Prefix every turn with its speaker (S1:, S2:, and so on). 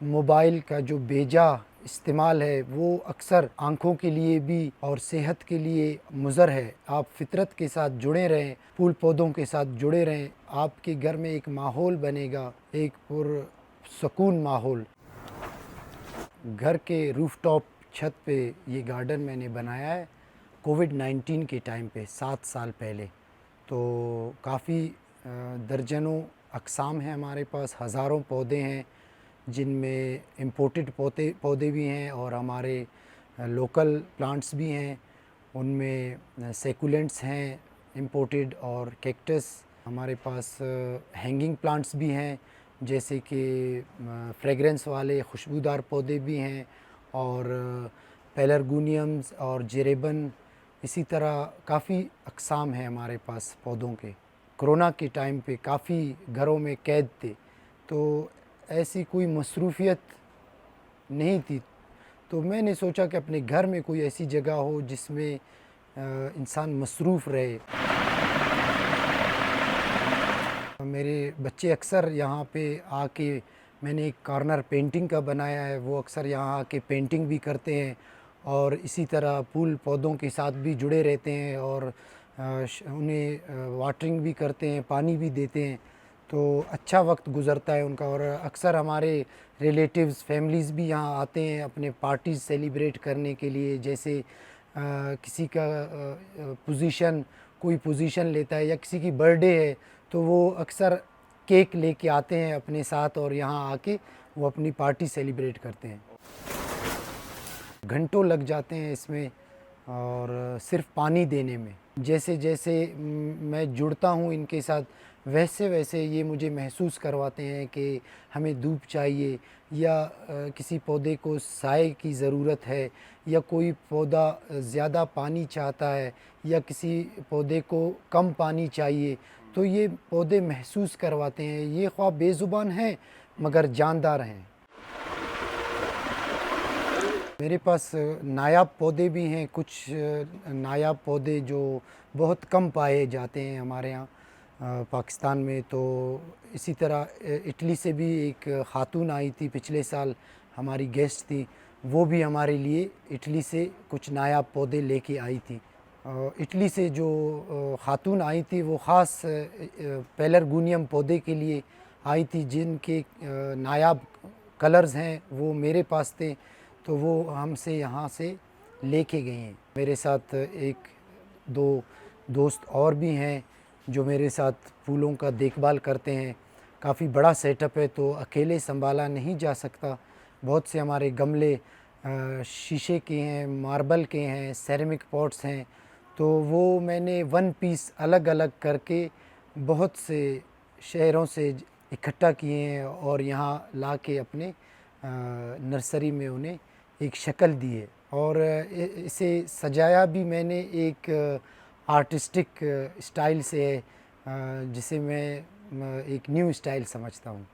S1: Mobile का जो बेजा इस्तेमाल है वो अक्सर आँखों के लिए भी और सेहत के लिए मुज़र है। आप फ़ितरत के साथ जुड़े रहें, फूल पौधों के साथ जुड़े रहें, आपके घर में एक माहौल बनेगा, एक पुरसुकून माहौल। घर के रूफ़टॉप छत पे ये गार्डन मैंने बनाया है कोविड-19 के टाइम पे 7 साल पहले। तो काफ़ी दर्जनों अक़साम हैं हमारे पास, हज़ारों पौधे हैं जिनमें इम्पोर्टेड पौधे भी हैं और हमारे लोकल प्लांट्स भी हैं। उनमें सैकुलेंट्स हैं इम्पोर्टेड और कैक्टस। हमारे पास हैंगिंग प्लांट्स भी हैं जैसे कि फ्रेगरेंस वाले खुशबूदार पौधे भी हैं और पेलरगोनियम्स और जेरेबन, इसी तरह काफ़ी अक़साम हैं हमारे पास पौधों के। कोरोना के टाइम पे काफ़ी घरों में कैद थे, तो ऐसी कोई मसरूफ़ियत नहीं थी, तो मैंने सोचा कि अपने घर में कोई ऐसी जगह हो जिसमें इंसान मसरूफ़ रहे। मेरे बच्चे अक्सर यहाँ पे आके, मैंने एक कॉर्नर पेंटिंग का बनाया है, वो अक्सर यहाँ आके पेंटिंग भी करते हैं और इसी तरह फूल पौधों के साथ भी जुड़े रहते हैं और उन्हें वाटरिंग भी करते हैं, पानी भी देते हैं, तो अच्छा वक्त गुज़रता है उनका। और अक्सर हमारे रिलेटिव्स, फैमिलीज़ भी यहाँ आते हैं अपने पार्टीज़ सेलिब्रेट करने के लिए। जैसे किसी का कोई पोजीशन लेता है या किसी की बर्थडे है, तो वो अक्सर केक लेके आते हैं अपने साथ और यहाँ आके वो अपनी पार्टी सेलिब्रेट करते हैं। घंटों लग जाते हैं इसमें और सिर्फ़ पानी देने में। जैसे जैसे मैं जुड़ता हूँ इनके साथ, वैसे वैसे ये मुझे महसूस करवाते हैं कि हमें धूप चाहिए या किसी पौधे को साए की ज़रूरत है या कोई पौधा ज़्यादा पानी चाहता है या किसी पौधे को कम पानी चाहिए, तो ये पौधे महसूस करवाते हैं। ये ख़्वाह बेज़ुबान हैं मगर जानदार हैं। मेरे पास नायाब पौधे भी हैं, कुछ नायाब पौधे जो बहुत कम पाए जाते हैं हमारे यहाँ पाकिस्तान में। तो इसी तरह इटली से भी एक ख़ातून आई थी पिछले साल, हमारी गेस्ट थी, वो भी हमारे लिए इटली से कुछ नायाब पौधे लेके आई थी। इटली से जो ख़ातून आई थी वो ख़ास पेलरगोनियम पौधे के लिए आई थी जिनके नायाब कलर्स हैं वो मेरे पास थे, तो वो हमसे यहाँ से लेके गए हैं। मेरे साथ एक दो दोस्त और भी हैं जो मेरे साथ फूलों का देखभाल करते हैं। काफ़ी बड़ा सेटअप है तो अकेले संभाला नहीं जा सकता। बहुत से हमारे गमले शीशे के हैं, मार्बल के हैं, सेरेमिक पॉट्स हैं, तो वो मैंने वन पीस अलग-अलग करके बहुत से शहरों से इकट्ठा किए हैं और यहाँ लाके अपने नर्सरी में उन्हें एक शक्ल दी है। और इसे सजाया भी मैंने एक आर्टिस्टिक स्टाइल से है, जिसे मैं एक न्यू स्टाइल समझता हूँ।